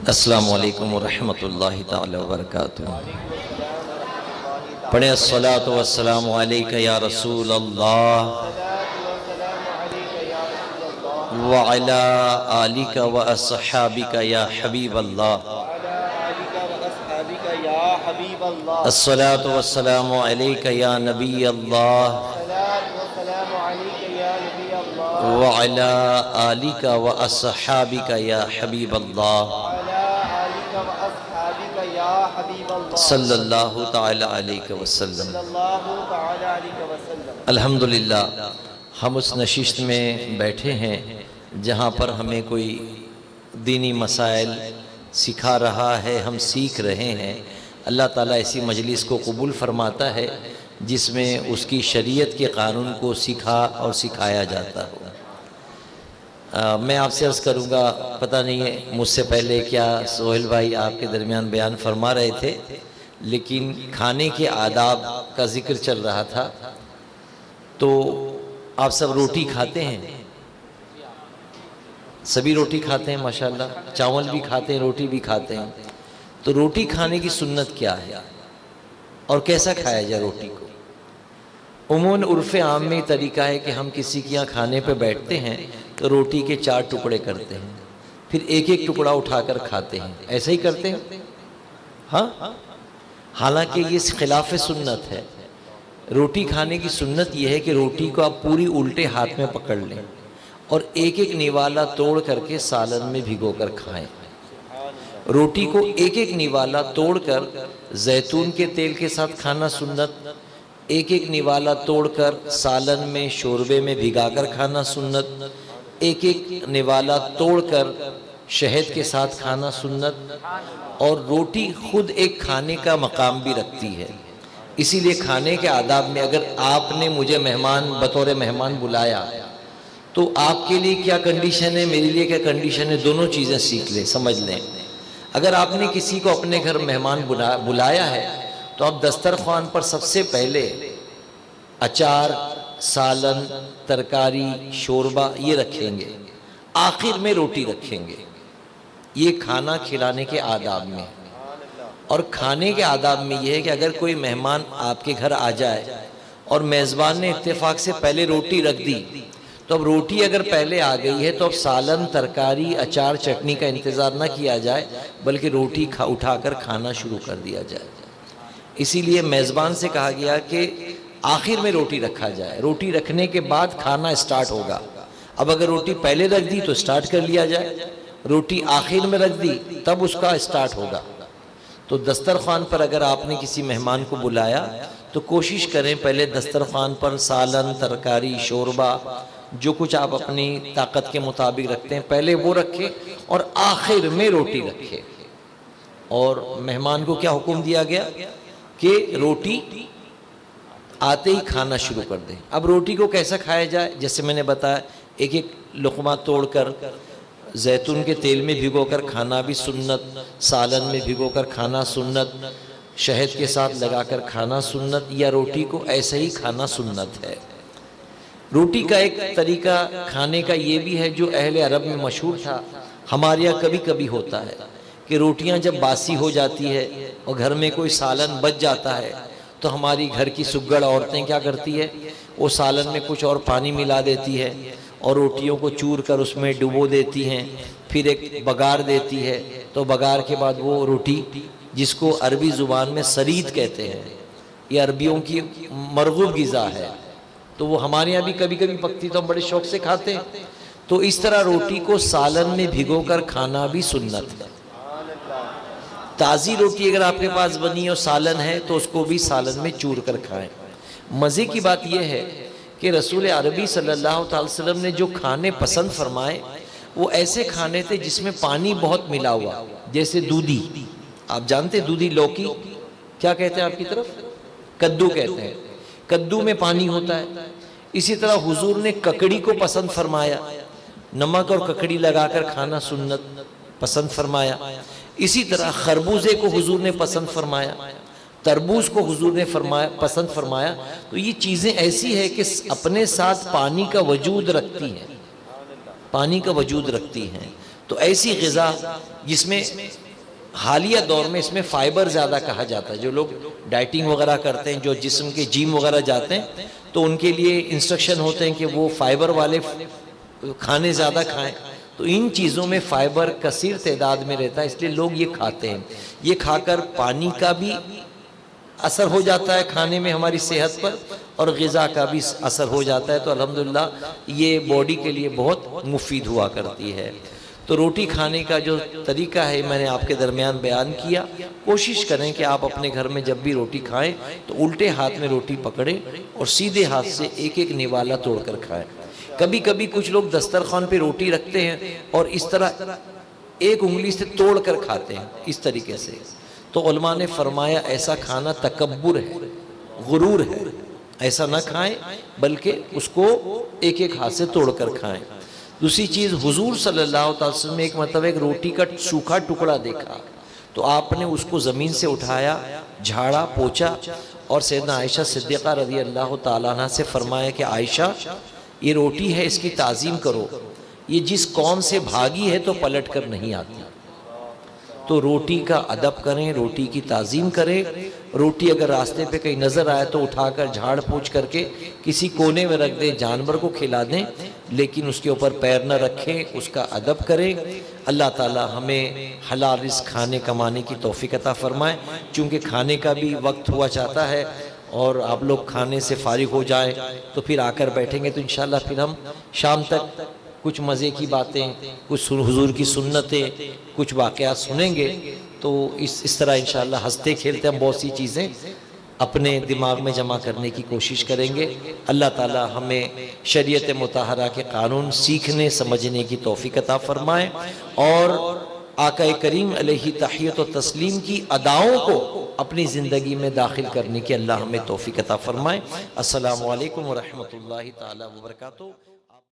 السلام علیکم ورحمۃ اللہ تعالی وبرکاتہ۔ پڑھیں الصلاۃ والسلام علیک یا رسول اللہ وعلی آلک واصحابک یا حبیب اللہ۔ الصلاۃ والسلام علیک یا نبی اللہ وعلی آلک واصحابک یا حبیب اللہ صلی اللہ تعالی علیہ وسلم۔ الحمدللہ ہم اس نشست میں بیٹھے ہیں جہاں پر ہمیں کوئی دینی مسائل سکھا رہا ہے، ہم سیکھ رہے ہیں۔ اللہ تعالیٰ ایسی مجلس کو قبول فرماتا ہے جس میں اس کی شریعت کے قانون کو سکھا اور سکھایا جاتا ہو۔ میں آپ سے عرض کروں گا، پتہ نہیں ہے مجھ سے پہلے کیا سہیل بھائی آپ کے درمیان بیان فرما رہے تھے، لیکن کھانے کے آداب کا ذکر چل رہا تھا۔ تو آپ سب روٹی کھاتے ہیں؟ سبھی روٹی کھاتے ہیں ماشاءاللہ، چاول بھی کھاتے ہیں، روٹی بھی کھاتے ہیں۔ تو روٹی کھانے کی سنت کیا ہے اور کیسا کھایا جائے روٹی کو؟ عموماً عرف عام میں طریقہ ہے کہ ہم کسی کے یہاں کھانے پہ بیٹھتے ہیں تو روٹی کے 4 ٹکڑے کرتے ہیں، پھر ایک ایک ٹکڑا اٹھا کر کھاتے ہیں۔ ایسا ہی کرتے ہیں؟ ہاں، حالانکہ یہ خلاف سنت ہے۔ روٹی کھانے کی سنت یہ ہے کہ روٹی کو آپ پوری الٹے ہاتھ میں پکڑ لیں اور ایک ایک نوالا توڑ کر کے سالن میں بھگو کر کھائیں۔ روٹی کو ایک ایک نوالا توڑ کر زیتون کے تیل کے ساتھ کھانا سنت، ایک ایک نوالا توڑ کر سالن میں شوربے میں بھگا کر کھانا سنت، ایک ایک نوالا توڑ کر شہد کے ساتھ کھانا سنت۔ اور روٹی خود ایک کھانے کا مقام بھی رکھتی ہے، اسی لیے کھانے کے آداب میں اگر آپ نے مجھے بطور مہمان بلایا تو آپ کے لیے کیا کنڈیشن ہے، میرے لیے کیا کنڈیشن ہے، دونوں چیزیں سیکھ لیں، سمجھ لیں۔ اگر آپ نے کسی کو اپنے گھر مہمان بلایا ہے تو آپ دسترخوان پر سب سے پہلے اچار، سالن، ترکاری، شوربہ یہ رکھیں گے، آخر میں روٹی رکھیں گے۔ یہ کھانا کھلانے کے آداب میں۔ اور کھانے کے آداب میں یہ ہے کہ اگر کوئی مہمان آپ کے گھر آ جائے اور میزبان نے اتفاق سے پہلے روٹی رکھ دی تو اب روٹی اگر پہلے آ گئی ہے تو اب سالن، ترکاری، اچار، چٹنی کا انتظار نہ کیا جائے بلکہ روٹی اٹھا کر کھانا شروع کر دیا جائے۔ اسی لیے میزبان سے کہا گیا کہ آخر میں روٹی رکھا جائے، روٹی رکھنے کے بعد کھانا اسٹارٹ ہوگا۔ اب اگر روٹی پہلے رکھ دی تو اسٹارٹ کر لیا جائے، روٹی آخر میں رکھ دی تب اس کا اسٹارٹ ہوگا۔ تو دسترخوان پر اگر آپ نے کسی مہمان کو بلایا تو کوشش کریں پہلے دسترخوان پر سالن، ترکاری، شوربہ جو کچھ آپ اپنی طاقت کے مطابق رکھتے ہیں پہلے وہ رکھیں اور آخر میں روٹی رکھیں۔ اور مہمان کو کیا حکم دیا گیا کہ روٹی آتے ہی کھانا شروع کر دیں۔ اب روٹی کو کیسا کھایا جائے، جیسے میں نے بتایا ایک ایک لقمہ توڑ کر زیتون کے تیل میں بھگو کر کھانا بھی سنت، سالن میں بھگو کر کھانا سنت، شہد کے ساتھ لگا کر کھانا سنت، یا روٹی کو ایسے ہی کھانا سنت ہے۔ روٹی کا ایک طریقہ کھانے کا یہ بھی ہے جو اہل عرب میں مشہور تھا، ہمارے یہاں کبھی کبھی ہوتا ہے کہ روٹیاں جب باسی ہو جاتی ہے اور گھر میں کوئی سالن بچ جاتا ہے تو ہماری گھر کی سگڑ عورتیں کیا کرتی ہے، وہ سالن میں کچھ اور پانی ملا دیتی ہے اور روٹیوں کو چور کر اس میں ڈبو دیتی ہیں، پھر ایک بگار دیتی ہے، تو بگار کے بعد وہ روٹی جس کو عربی زبان میں سرید کہتے ہیں، یہ عربیوں کی مرغوب غذا ہے، تو وہ ہمارے یہاں بھی کبھی کبھی پکتی تو ہم بڑے شوق سے کھاتے ہیں۔ تو اس طرح روٹی کو سالن میں بھگو کر کھانا بھی سنت ہے۔ تازی روٹی اگر آپ کے پاس بنی اور سالن ہے تو اس کو بھی سالن میں چور کر کھائیں۔ مزے کی بات یہ ہے کہ رسول عربی صلی اللہ علیہ وسلم نے جو کھانے پسند فرمائے وہ ایسے کھانے تھے جس میں پانی بہت ملا ہوا، جیسے دودھی، آپ جانتے دودھی لوکی کیا کہتے ہیں آپ کی طرف؟ کدو کہتے ہیں، کدو میں پانی ہوتا ہے۔ اسی طرح حضور نے ککڑی کو پسند فرمایا، نمک اور ککڑی لگا کر کھانا سنت پسند فرمایا۔ اسی طرح خربوزے کو حضور نے پسند فرمایا، تربوز کو حضور نے پسند فرمایا۔ تو یہ چیزیں ایسی ہے کہ اپنے ساتھ پانی کا وجود رکھتی ہیں، پانی کا وجود رکھتی ہیں۔ تو ایسی غذا جس میں حالیہ دور میں اس میں فائبر زیادہ کہا جاتا ہے، جو لوگ ڈائٹنگ وغیرہ کرتے ہیں، جو جسم کے جیم وغیرہ جاتے ہیں، تو ان کے لیے انسٹرکشن ہوتے ہیں کہ وہ فائبر والے کھانے زیادہ کھائیں. تو ان چیزوں میں فائبر کثیر تعداد میں رہتا ہے، اس لیے لوگ یہ کھاتے ہیں. یہ کھا کر پانی کا بھی اثر ہو جاتا ہے کھانے میں ہماری صحت پر، اور غذا کا بھی اثر ہو جاتا ہے. تو الحمدللہ یہ باڈی کے لیے بہت مفید ہوا کرتی ہے. تو روٹی کھانے کا جو طریقہ ہے میں نے آپ کے درمیان بیان کیا. کوشش کریں کہ آپ اپنے گھر میں جب بھی روٹی کھائیں تو الٹے ہاتھ میں روٹی پکڑیں اور سیدھے ہاتھ سے ایک ایک نوالا توڑ کر کھائیں. کبھی کبھی کچھ لوگ دسترخوان پہ روٹی رکھتے ہیں اور اس طرح ایک انگلی سے توڑ کر کھاتے ہیں اس طریقے سے. تو علماء نے فرمایا ایسا کھانا تکبر ہے، غرور ہے. ایسا نہ کھائیں بلکہ اس کو ایک ایک ہاتھ سے توڑ کر کھائیں. دوسری چیز، حضور صلی اللہ علیہ وسلم نے ایک مرتبہ ایک روٹی کا سوکھا ٹکڑا دیکھا تو آپ نے اس کو زمین سے اٹھایا، جھاڑا، پوچھا اور سیدنا عائشہ صدیقہ رضی اللہ تعالیٰ عنہ سے فرمایا کہ عائشہ یہ روٹی ہے، اس کی تعظیم کرو. یہ جس قوم سے بھاگی ہے تو پلٹ کر نہیں آتی. تو روٹی کا ادب کریں، روٹی کی تعظیم کریں. روٹی اگر راستے پہ کہیں نظر آئے تو اٹھا کر جھاڑ پوچھ کر کے کسی کونے میں رکھ دیں، جانور کو کھلا دیں، لیکن اس کے اوپر پیر نہ رکھیں، اس کا ادب کریں. اللہ تعالی ہمیں حلال رزق کھانے کمانے کی توفیق عطا فرمائے. چونکہ کھانے کا بھی وقت ہوا چاہتا ہے اور آپ لوگ کھانے سے فارغ ہو جائیں تو پھر آ کر بیٹھیں گے تو انشاءاللہ پھر ہم شام تک کچھ مزے کی باتیں، کچھ حضور کی سنتیں، کچھ واقعات سنیں گے. تو اس طرح انشاءاللہ ہنستے کھیلتے ہم بہت سی چیزیں اپنے دماغ میں جمع کرنے کی کوشش کریں گے. اللہ تعالی ہمیں شریعت مطہرہ کے قانون سیکھنے سمجھنے کی توفیق عطا فرمائے اور آقا کریم علیہ تحیت و تسلیم کی اداؤں کو اپنی زندگی میں داخل کرنے کی اللہ ہمیں توفیق عطا فرمائے. السلام علیکم ورحمۃ اللہ تعالی وبرکاتہ.